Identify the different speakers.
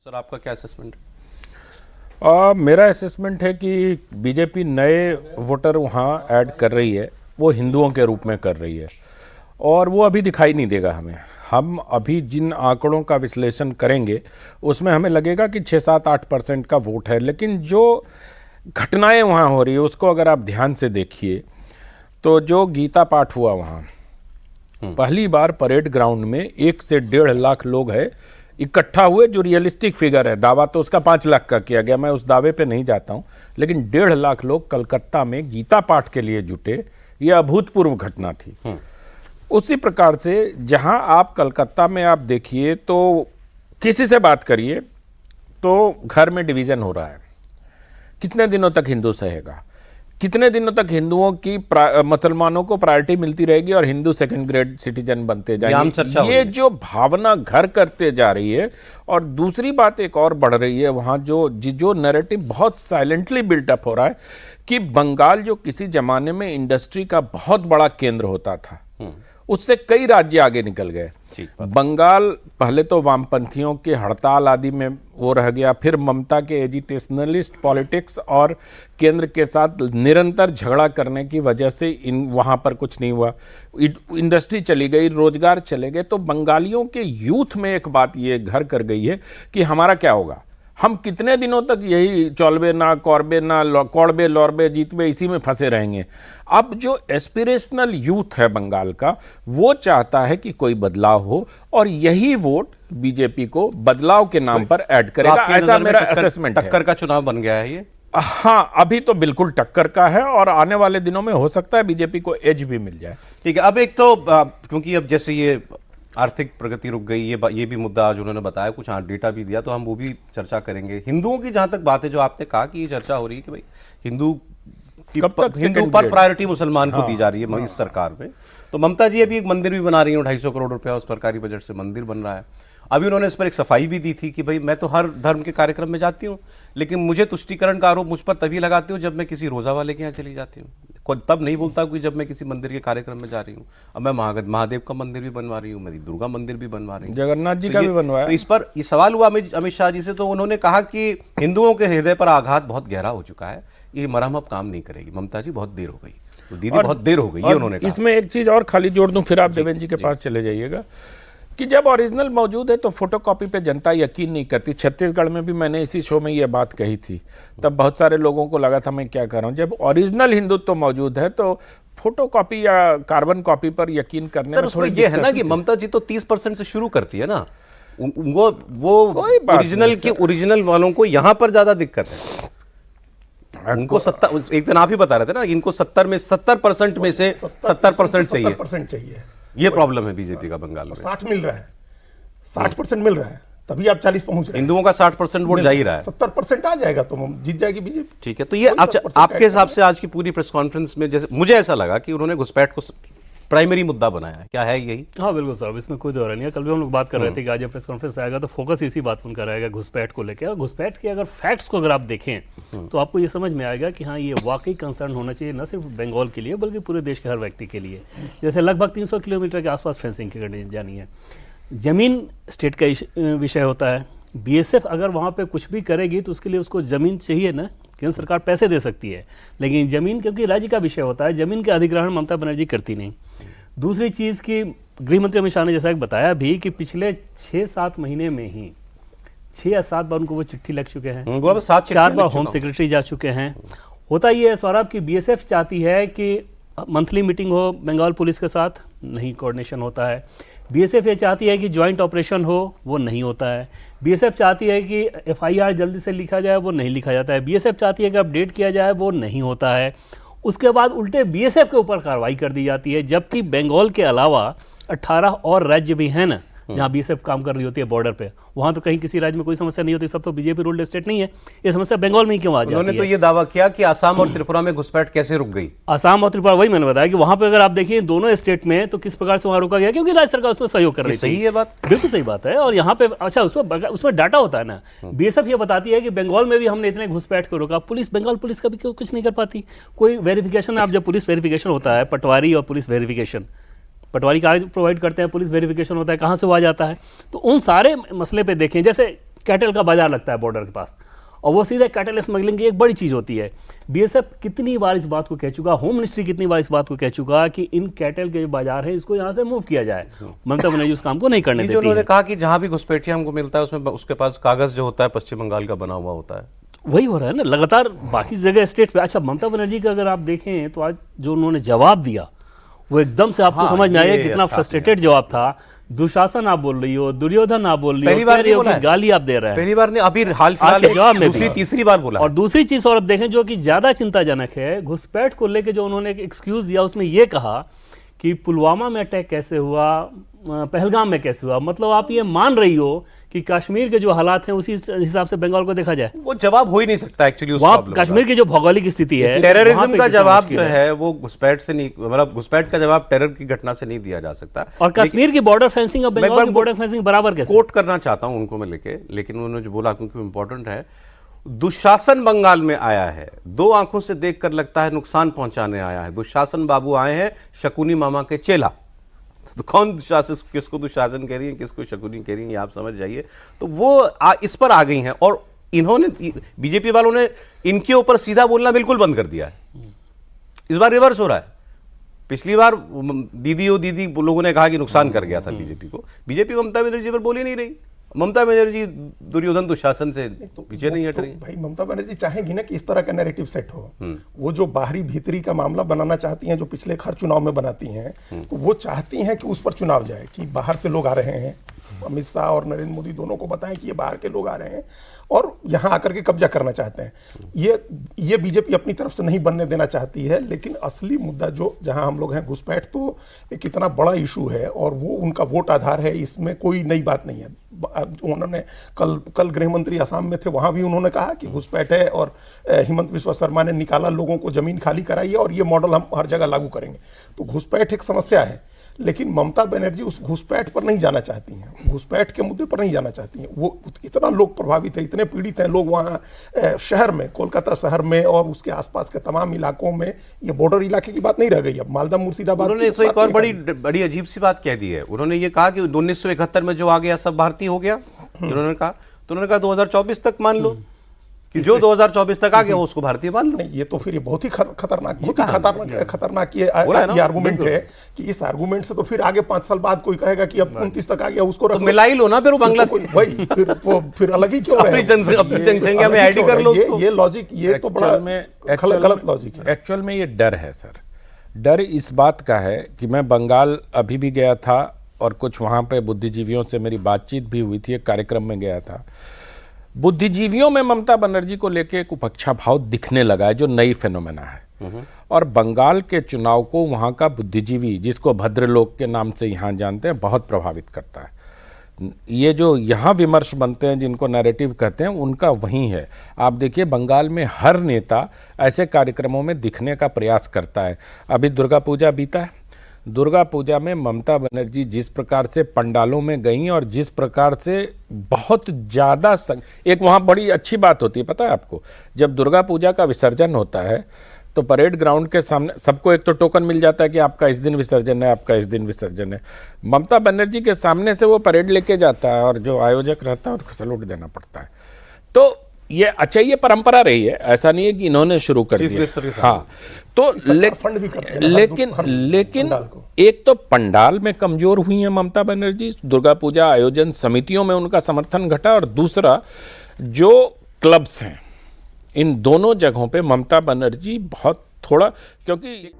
Speaker 1: Sir आपका क्या assessment है?
Speaker 2: मेरा असेसमेंट है कि बीजेपी नए वोटर वहाँ ऐड कर रही है, वो हिंदुओं के रूप में कर रही है और वो अभी दिखाई नहीं देगा हमें। हम अभी जिन आंकड़ों का विश्लेषण करेंगे उसमें हमें लगेगा कि 6-7-8% का वोट है, लेकिन जो घटनाएं वहाँ हो रही है उसको अगर आप ध्यान से देखिए तो जो गीता पाठ हुआ वहाँ, पहली बार परेड ग्राउंड में 1 से 1.5 लाख लोग हैं इकट्ठा हुए, जो रियलिस्टिक फिगर है। दावा तो उसका 5 लाख का किया गया, मैं उस दावे पे नहीं जाता हूं, लेकिन 1.5 लाख लोग कलकत्ता में गीता पाठ के लिए जुटे, यह अभूतपूर्व घटना थी। उसी प्रकार से जहां आप कलकत्ता में आप देखिए तो किसी से बात करिए तो घर में डिवीजन हो रहा है। कितने दिनों तक हिंदू सहेगा? कितने दिनों तक हिंदुओं की मुसलमानों को प्रायोरिटी मिलती रहेगी और हिंदू सेकंड ग्रेड सिटीजन बनते जाएंगे? ये जो भावना घर करते जा रही है। और दूसरी बात एक और बढ़ रही है, वहाँ जो नैरेटिव बहुत साइलेंटली बिल्टअप हो रहा है कि बंगाल जो किसी जमाने में इंडस्ट्री का बहुत बड़ा केंद्र होता था, उससे कई राज्य आगे निकल गए। बंगाल पहले तो वामपंथियों के हड़ताल आदि में वो रह गया, फिर ममता के एजिटेशनलिस्ट पॉलिटिक्स और केंद्र के साथ निरंतर झगड़ा करने की वजह से वहाँ पर कुछ नहीं हुआ। इंडस्ट्री चली गई, रोजगार चले गए। तो बंगालियों के यूथ में एक बात ये घर कर गई है कि हमारा क्या होगा, हम कितने दिनों तक यही चौलबे ना कौरबे ना कौड़बे लौरबे जीतबे इसी में फंसे रहेंगे। अब जो एस्पिरेशनल यूथ है बंगाल का, वो चाहता है कि कोई बदलाव हो और यही वोट बीजेपी को बदलाव के नाम पर ऐड करेगा, ऐसा मेरा असेसमेंट है।
Speaker 1: टक्कर का चुनाव बन गया है ये?
Speaker 2: हाँ, अभी तो बिल्कुल टक्कर का है और आने वाले दिनों में हो सकता है बीजेपी को एज भी मिल जाए।
Speaker 1: ठीक है, अब एक तो क्योंकि अब जैसे ये आर्थिक प्रगति रुक गई, ये भी मुद्दा आज उन्होंने बताया, कुछ डेटा भी दिया, तो हम वो भी चर्चा करेंगे। हिंदुओं की जहां तक बात है, जो आपने कहा कि ये चर्चा हो रही है कि भाई हिंदू पर प्रायोरिटी मुसलमान को दी जा रही है इस सरकार में, तो ममता जी अभी एक मंदिर भी बना रही है, 250 करोड़ रुपया उस सरकारी बजट से मंदिर बन रहा है। अभी उन्होंने इस पर एक सफाई भी दी थी कि भाई मैं तो हर धर्म के कार्यक्रम में जाती हूँ, लेकिन मुझे तुष्टीकरण का आरोप मुझ पर तभी लगाती हूँ जब मैं किसी रोजा वाले के यहाँ चली जाती हूँ, तब नहीं बोलता कि जब मैं किसी मंदिर के कार्यक्रम में जा रही हूँ। अब मैं महादेव का मंदिर भी बनवा रही हूँ, मेरी दुर्गा मंदिर भी बनवा रही हूँ,
Speaker 2: जगन्नाथ जी का भी बनवाया।
Speaker 1: तो इस पर ये सवाल हुआ अमित शाह जी से, तो उन्होंने कहा कि हिंदुओं के हृदय पर आघात बहुत गहरा हो चुका है, ये मरहम अब काम नहीं करेगी। ममता जी बहुत देर हो गई, तो दीदी बहुत देर हो गई, ये उन्होंने कहा।
Speaker 2: इसमें एक चीज और खाली जोड़ दूं, फिर आप देवेंद्र जी के पास चले जाइएगा, कि जब ओरिजिनल मौजूद है तो फोटोकॉपी पे जनता यकीन नहीं करती। छत्तीसगढ़ में भी मैंने इसी शो में ये बात कही थी, तब बहुत सारे लोगों को लगा था मैं क्या कर रहा हूँ। जब ओरिजिनल हिंदुत्व मौजूद है तो फोटोकॉपी या कार्बन कॉपी पर यकीन करने में थोड़ी
Speaker 1: ये है ना कि ममता जी तो 30% से शुरू करती है ना, वो ओरिजिनल वालों को यहाँ पर ज्यादा दिक्कत है। उनको 70, एक दिन आप ही बता रहे थे ना, इनको 70% में से 70% चाहिए। ये प्रॉब्लम है बीजेपी का बंगाल में।
Speaker 3: 60 मिल रहा है, 60% मिल रहा है, तभी आप 40 पहुंच रहे हैं।
Speaker 1: हिंदुओं का 60% वोट जा ही रहा है,
Speaker 3: 70% आ जाएगा तो जीत जाएगी बीजेपी।
Speaker 1: ठीक है, तो ये आपके हिसाब से आज की पूरी प्रेस कॉन्फ्रेंस में, जैसे मुझे ऐसा लगा कि उन्होंने घुसपैठ को प्राइमरी मुद्दा बनाया है, क्या है यही?
Speaker 4: हाँ बिल्कुल साहब, इसमें कोई दौरा नहीं है। कल भी हम लोग बात कर रहे थे कि आज जब प्रेस कॉन्फ्रेंस आएगा तो फोकस इसी बात पर उनका रहेगा, घुसपैठ को लेकर। और घुसपैठ के अगर फैक्ट्स को अगर आप देखें तो आपको ये समझ में आएगा कि हाँ, ये वाकई कंसर्न होना चाहिए न सिर्फ बंगाल के लिए बल्कि पूरे देश के हर व्यक्ति के लिए। जैसे लगभग 300 किलोमीटर के आसपास फेंसिंग की करनी जानी है, जमीन स्टेट का विषय होता है। बीएसएफ अगर वहाँ पे कुछ भी करेगी तो उसके लिए उसको ज़मीन चाहिए ना, केंद्र सरकार पैसे दे सकती है, लेकिन ज़मीन क्योंकि राज्य का विषय होता है, ज़मीन के अधिग्रहण ममता बनर्जी करती नहीं। दूसरी चीज़ की गृह मंत्री अमित शाह ने जैसा कि बताया भी कि पिछले 6-7 महीने में ही 6 या 7 बार उनको वो चिट्ठी लग चुके हैं, 4 बार होम सेक्रेटरी जा चुके हैं। होता ये है सौरभ की बीएसएफ चाहती है कि मंथली मीटिंग हो बंगाल पुलिस के साथ, नहीं कोऑर्डिनेशन होता है। बीएसएफ ये चाहती है कि जॉइंट ऑपरेशन हो, वो नहीं होता है। बीएसएफ चाहती है कि एफआईआर जल्दी से लिखा जाए, वो नहीं लिखा जाता है। बीएसएफ चाहती है कि अपडेट किया जाए, वो नहीं होता है। उसके बाद उल्टे बीएसएफ के ऊपर कार्रवाई कर दी जाती है, जबकि बंगाल के अलावा 18 और राज्य भी हैं ना जहाँ बीएसएफ काम कर रही होती है बॉर्डर पे, वहाँ तो कहीं किसी राज्य में कोई समस्या नहीं होती, सब तो बीजेपी रूल्ड स्टेट नहीं है। ये समस्या बंगाल में ही क्यों आ जाती है?
Speaker 1: उन्होंने तो ये दावा किया कि आसाम और त्रिपुरा में घुसपैठ कैसे रुक गई।
Speaker 4: आसाम और त्रिपुरा, वही मैंने बताया कि वहाँ पे अगर आप देखिए दोनों स्टेट में तो किस प्रकार से वहाँ रोका गया, क्योंकि राज्य सरकार उसमें सहयोग कर रही थी।
Speaker 1: सही है बात,
Speaker 4: बिल्कुल सही बात है। और यहाँ पे अच्छा उसमें डाटा होता है ना, बीएसएफ ये बताती है कि बंगाल में भी हमने इतने घुसपैठ को रोका, बंगाल पुलिस का भी कुछ नहीं कर पाती। कोई वेरिफिकेशन, आप जब पुलिस वेरिफिकेशन होता है, पटवारी और पुलिस वेरिफिकेशन, पटवारी कागज प्रोवाइड करते हैं, पुलिस वेरिफिकेशन होता है, कहाँ से वो आ जाता है। तो उन सारे मसले पे देखें, जैसे कैटल का बाजार लगता है बॉर्डर के पास, और वो सीधे कैटल स्मगलिंग की एक बड़ी चीज़ होती है। बीएसएफ कितनी बार इस बात को कह चुका, होम मिनिस्ट्री कितनी बार इस बात को कह चुका कि इन कैटल के जो बाजार है इसको यहाँ से मूव किया जाए। ममता बनर्जी उस काम को नहीं करने
Speaker 1: ये जो
Speaker 4: देती
Speaker 1: उन्होंने
Speaker 4: है।
Speaker 1: कहा कि जहां भी घुसपैठिया हमको मिलता है उसमें उसके पास कागज जो होता है पश्चिम बंगाल का बना हुआ होता है।
Speaker 4: वही हो रहा है ना लगातार बाकी जगह स्टेट पे। अच्छा, ममता बनर्जी का अगर आप देखें तो आज जो उन्होंने जवाब दिया वो एकदम से आपको
Speaker 1: हाँ,
Speaker 4: समझ में आया
Speaker 1: ये
Speaker 4: कितना
Speaker 1: अच्छा
Speaker 4: फ्रस्ट्रेटेड जवाब था। दुशासन आप बोल रही हो, दुर्योधन आप बोल रही
Speaker 1: पहली
Speaker 4: हो,
Speaker 1: बार
Speaker 4: कह रही
Speaker 1: नहीं
Speaker 4: हो
Speaker 1: बोला
Speaker 4: कि
Speaker 1: है।
Speaker 4: गाली आप दे रहे हैं।
Speaker 1: पहली बार ने अभी हाल
Speaker 4: आज
Speaker 1: फिलहाल
Speaker 4: के जवाब में
Speaker 1: दूसरी
Speaker 4: भी।
Speaker 1: तीसरी बार बोला
Speaker 4: और दूसरी चीज और अब देखें जो कि ज्यादा चिंताजनक है, घुसपैठ को लेकर जो उन्होंने एक एक्सक्यूज दिया उसमें ये कहा कि पुलवामा में अटैक कैसे हुआ, पहलगाम में कैसे हुआ। मतलब आप ये मान रही हो कि कश्मीर के जो हालात हैं उसी हिसाब से बंगाल को देखा जाए।
Speaker 1: वो जवाब हो ही नहीं सकता एक्चुअली उस
Speaker 4: वहां
Speaker 1: प्रॉब्लम का।
Speaker 4: कश्मीर की जो भौगोलिक स्थिति है, वहां
Speaker 1: टेररिज्म
Speaker 4: पे
Speaker 1: का
Speaker 4: कितना
Speaker 1: जवाब
Speaker 4: मुश्किल
Speaker 1: जो है वो घुसपैठ से नहीं, मतलब घुसपैठ का जवाब टेरर की घटना से नहीं दिया जा सकता।
Speaker 4: और कश्मीर की बॉर्डर फेंसिंग और बंगाल की बॉर्डर फेंसिंग बराबर कैसे?
Speaker 1: कोट करना चाहता हूं उनको मैं लेके, लेकिन उन्होंने जो बोला क्योंकि इंपॉर्टेंट है। दुशासन बंगाल में आया है, दो आंखों से देखकर लगता है नुकसान पहुंचाने आया है। दुशासन बाबू आए हैं शकुनी मामा के चेला। तो कौन दुशासन, किसको दुशासन कह रही है, किसको शकुनी कह रही है, आप समझ जाइए। तो वो इस पर आ गई हैं और इन्होंने, बीजेपी वालों ने इनके ऊपर सीधा बोलना बिल्कुल बंद कर दिया है। इस बार रिवर्स हो रहा है। पिछली बार दीदी ओ दीदी लोगों ने कहा कि नुकसान कर गया था बीजेपी को, बीजेपी ममता बनर्जी पर बोली नहीं रही। ममता बनर्जी दुर्योधन दुशासन से पीछे नहीं हट रही।
Speaker 3: भाई ममता बनर्जी चाहेंगी ना कि इस तरह का नैरेटिव सेट हो। वो जो बाहरी भीतरी का मामला बनाना चाहती हैं, जो पिछले हर चुनाव में बनाती हैं, तो वो चाहती हैं कि उस पर चुनाव जाए, कि बाहर से लोग आ रहे हैं, अमित शाह और नरेंद्र मोदी दोनों को बताएं कि ये बाहर के लोग आ रहे हैं और यहाँ आकर के कब्जा करना चाहते हैं। ये बीजेपी अपनी तरफ से नहीं बनने देना चाहती है। लेकिन असली मुद्दा जो जहाँ हम लोग हैं, घुसपैठ तो एक इतना बड़ा इशू है और वो उनका वोट आधार है, इसमें कोई नई बात नहीं है। उन्होंने कल गृह मंत्री असम में थे, वहाँ भी उन्होंने कहा कि घुसपैठ है और हिमंत बिस्वा शर्मा ने निकाला, लोगों को जमीन खाली कराई है और ये मॉडल हम हर जगह लागू करेंगे। तो घुसपैठ एक समस्या है, लेकिन ममता बनर्जी उस घुसपैठ पर नहीं जाना चाहती हैं, घुसपैठ के मुद्दे पर नहीं जाना चाहती हैं। वो इतना लोग प्रभावित है, इतने पीड़ित हैं लोग वहाँ शहर में, कोलकाता शहर में और उसके आसपास के तमाम इलाकों में। ये बॉर्डर इलाके की बात नहीं रह गई अब, मालदा मुर्शिदाबाद।
Speaker 1: उन्होंने तो एक और बड़ी अजीब सी बात कह दी है। उन्होंने ये कहा कि 1971 में जो आ गया सब भारतीय हो गया। उन्होंने कहा 2024 तक मान लो कि जो 2024 तक आ गया उसको भारतीय मान लो।
Speaker 3: नहीं, ये तो फिर ये बहुत ही खतरनाक ये आर्गुमेंट है कि इस आर्गुमेंट से तो फिर आगे 5 साल बाद कोई कहेगा कि अब 29 तक आ गया, उसको
Speaker 1: तो मिला ही लो ना फिर वो बांग्ला,
Speaker 3: वही फिर अलग ही क्यों
Speaker 1: अपनी जनसंख्या में ऐड कर लो।
Speaker 3: ये लॉजिक, ये तो बड़ा गलत लॉजिक है।
Speaker 2: एक्चुअल में ये डर है सर। डर इस बात का है कि मैं बंगाल अभी भी गया था और कुछ वहाँ पे बुद्धिजीवियों से मेरी बातचीत भी हुई थी, एक कार्यक्रम में गया था। बुद्धिजीवियों में ममता बनर्जी को लेके एक उपेक्षा भाव दिखने लगा है, जो नई फेनोमेना है। और बंगाल के चुनाव को वहाँ का बुद्धिजीवी, जिसको भद्रलोक के नाम से यहाँ जानते हैं, बहुत प्रभावित करता है। ये जो यहाँ विमर्श बनते हैं, जिनको नैरेटिव कहते हैं, उनका वही है। आप देखिए बंगाल में हर नेता ऐसे कार्यक्रमों में दिखने का प्रयास करता है। अभी दुर्गा पूजा बीता है, दुर्गा पूजा में ममता बनर्जी जिस प्रकार से पंडालों में गई और जिस प्रकार से बहुत ज़्यादा एक वहाँ बड़ी अच्छी बात होती है, पता है आपको, जब दुर्गा पूजा का विसर्जन होता है तो परेड ग्राउंड के सामने सबको एक तो टोकन मिल जाता है कि आपका इस दिन विसर्जन है, आपका इस दिन विसर्जन है। ममता बनर्जी के सामने से वो परेड लेके जाता है और जो आयोजक रहता है उसको सैल्यूट देना पड़ता है। तो ये अच्छा, ये परंपरा रही है, ऐसा नहीं है कि इन्होंने शुरू कर दिया। हाँ, तो
Speaker 3: फंड भी करते हैं
Speaker 2: लेकिन एक तो पंडाल में कमजोर हुई है ममता बनर्जी, दुर्गा पूजा आयोजन समितियों में उनका समर्थन घटा, और दूसरा जो क्लब्स हैं, इन दोनों जगहों पे ममता बनर्जी बहुत थोड़ा, क्योंकि